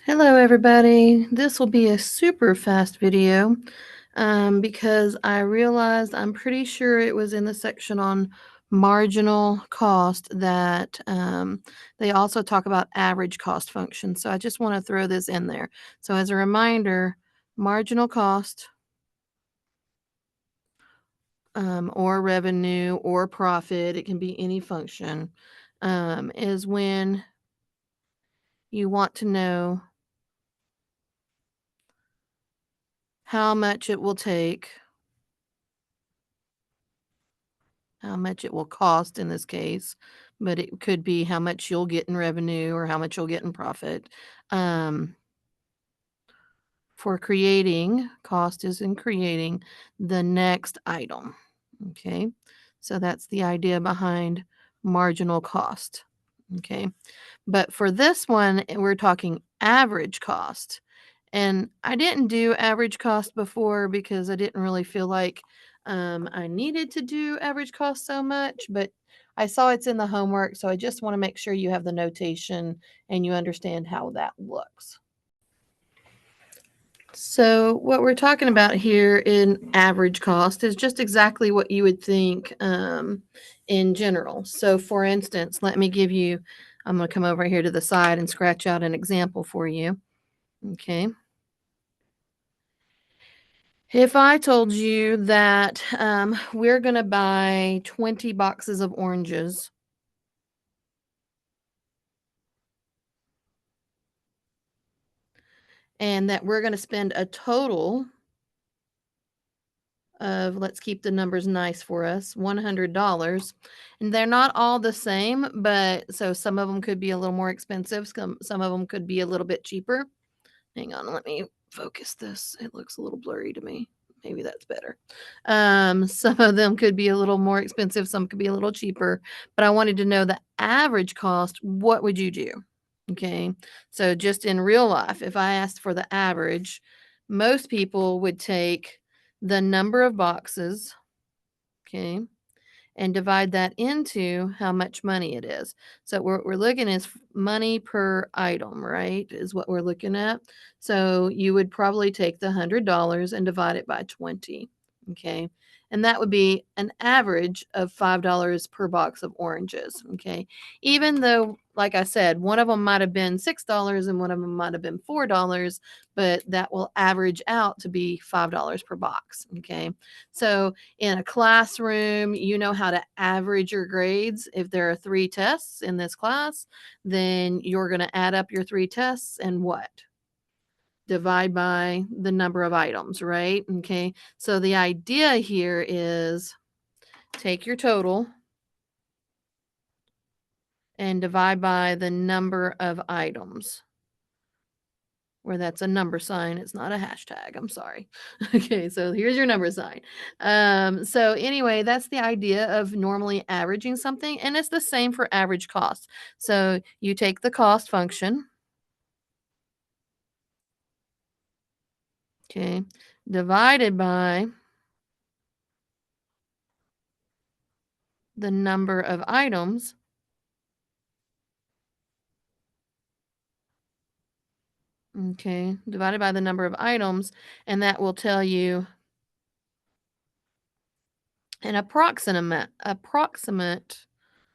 Hello, everybody. This will be a super fast video because I realized I'm pretty sure it was in the section on marginal cost that they also talk about average cost function. So I just want to throw this in there. So, as a reminder, marginal cost or revenue or profit, it can be any function, is when you want to know how much it will take, how much it will cost in this case, but it could be how much you'll get in revenue or how much you'll get in profit. Um, for creating, cost is in creating the next item. Okay. So that's the idea behind marginal cost. Okay. But for this one, we're talking average cost. And I didn't do average cost before because I didn't really feel like I needed to do average cost so much, but I saw it's in the homework, so I just want to make sure you have the notation and you understand how that looks. So, what we're talking about here in average cost is just exactly what you would think in general. So, for instance, let me give you, I'm going to come over here to the side and scratch out an example for you. Okay. If I told you that we're going to buy 20 boxes of oranges and that we're going to spend a total of, let's keep the numbers nice for us, $100. And they're not all the same, but so some of them could be a little more expensive, some of them could be a little bit cheaper. Hang on, let me focus this. It looks a little blurry to me. Maybe that's better. Some of them could be a little more expensive, some could be a little cheaper, but I wanted to know the average cost. What would you do? Okay. So just in real life, if I asked for the average, most people would take the number of boxes, okay, and divide that into how much money it is. So what we're looking is money per item, right? Is what we're looking at. So you would probably take the $100 and divide it by 20. Okay. And that would be an average of $5 per box of oranges. Okay. Even though, like I said, one of them might have been $6 and one of them might have been $4, but that will average out to be $5 per box. Okay. So in a classroom, you know how to average your grades. If there are 3 tests in this class, then you're going to add up your 3 tests and what? Divide by the number of items, right? Okay. So the idea here is take your total and divide by the number of items. Where that's a number sign, it's not a hashtag, I'm sorry. Okay, so here's your number sign. So anyway, that's the idea of normally averaging something, and it's the same for average cost. So you take the cost function, okay, divided by the number of items, okay, divided by the number of items, and that will tell you an approximate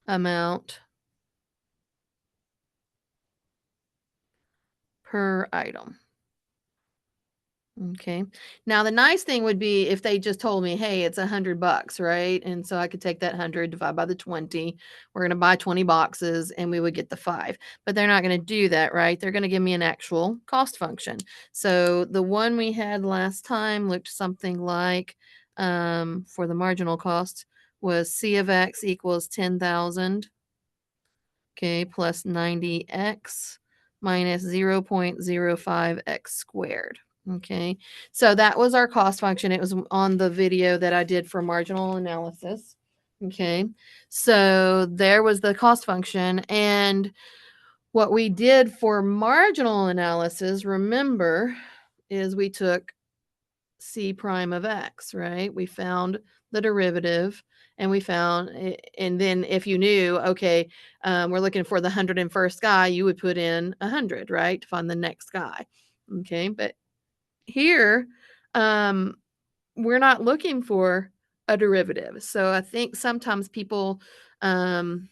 amount per item. Okay. Now the nice thing would be if they just told me, "Hey, it's $100," right? And so I could take that 100, divide by the 20. We're going to buy 20 boxes and we would get the 5. But they're not going to do that, right? They're going to give me an actual cost function. So the one we had last time looked something like for the marginal cost was C of X equals 10,000, okay, plus 90x minus 0.05x squared. Okay, so that was our cost function. It was on the video that I did for marginal analysis. Okay, so there was the cost function. And what we did for marginal analysis, remember, is we took C prime of X, right? We found the derivative, and we found and then if you knew, okay, we're looking for the 101st guy, you would put in 100, right, to find the next guy. Okay, but here, um, we're not looking for a derivative. So I think sometimes people kind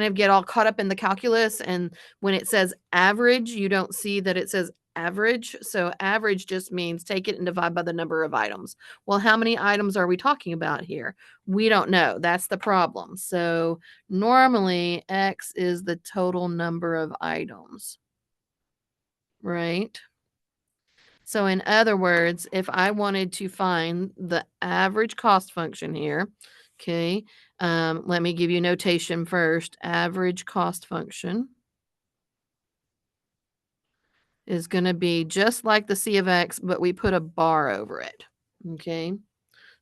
of get all caught up in the calculus, and when it says average, you don't see that it says average. So average just means take it and divide by the number of items. Well, how many items are we talking about here? We don't know. That's the problem. So normally X is the total number of items, right? So in other words, if I wanted to find the average cost function here, okay, let me give you notation first. Average cost function is going to be just like the C of X, but we put a bar over it. Okay.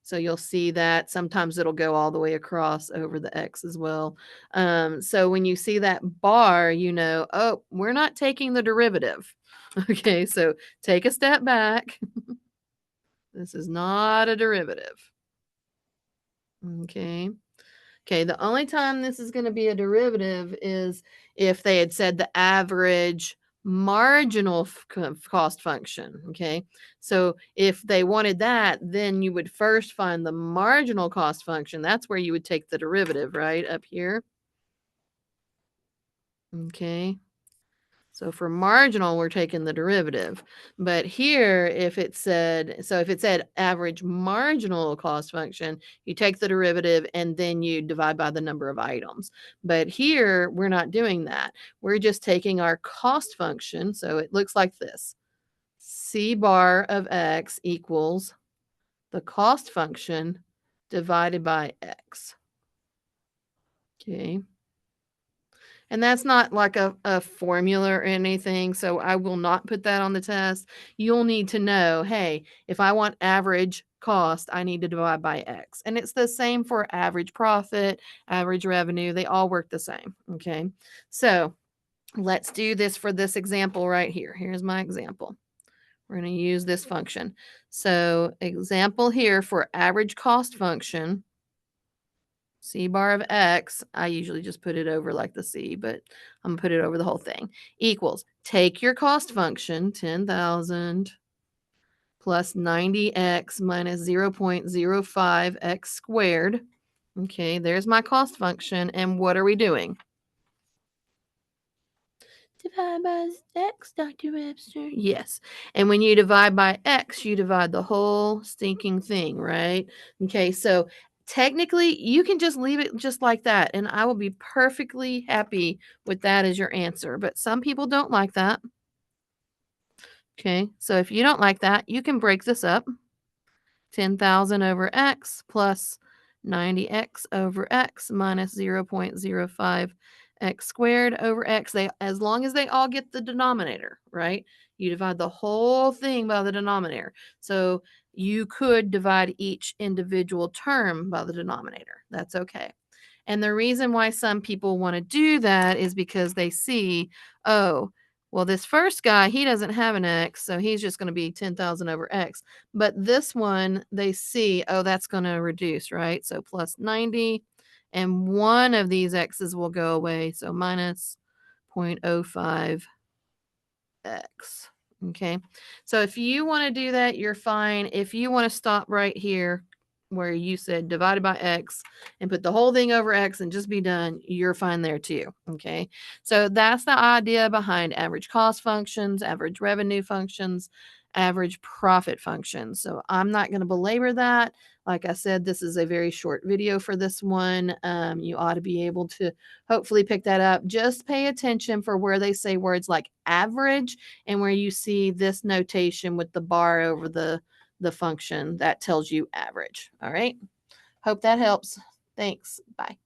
So you'll see that sometimes it'll go all the way across over the X as well. So when you see that bar, you know, oh, we're not taking the derivative. Okay. So take a step back. This is not a derivative. Okay. Okay, the only time this is gonna be a derivative is if they had said the average marginal cost function, okay? So if they wanted that, then you would first find the marginal cost function. That's where you would take the derivative, right, up here? Okay. So for marginal, we're taking the derivative. But here, if it said average marginal cost function, you take the derivative and then you divide by the number of items. But here, we're not doing that. We're just taking our cost function. So it looks like this. C bar of X equals the cost function divided by X. Okay. And that's not like a formula or anything, so I will not put that on the test. You'll need to know, hey, if I want average cost, I need to divide by X. And it's the same for average profit, average revenue. They all work the same. Okay. So let's do this for this example right here. Here's my example. We're going to use this function. So example here for average cost function. C bar of X, I usually just put it over like the C, but I'm gonna put it over the whole thing, equals, take your cost function, 10,000 plus 90x minus 0.05x squared. Okay, there's my cost function. And what are we doing? Divide by X, Dr. Webster. Yes. And when you divide by X, you divide the whole stinking thing, right? Okay, so technically you can just leave it just like that, and I will be perfectly happy with that as your answer. But some people don't like that. Okay, so if you don't like that, you can break this up. 10,000 over x plus 90x over x minus 0.05 x squared over x. They, as long as they all get the denominator, right? You divide the whole thing by the denominator. So you could divide each individual term by the denominator. That's okay. And the reason why some people want to do that is because they see, oh, well, this first guy, he doesn't have an x, so he's just going to be 10,000 over x. But this one, they see, oh, that's going to reduce, right? So plus 90, and one of these x's will go away, so minus 0.05 x. Okay, so if you want to do that, you're fine. If you want to stop right here where you said divided by x and put the whole thing over x and just be done, you're fine there too. Okay, so that's the idea behind average cost functions, average revenue functions, average profit functions. So I'm not going to belabor that. Like I said, this is a very short video for this one. You ought to be able to hopefully pick that up. Just pay attention for where they say words like average and where you see this notation with the bar over the function that tells you average. All right. Hope that helps. Thanks. Bye.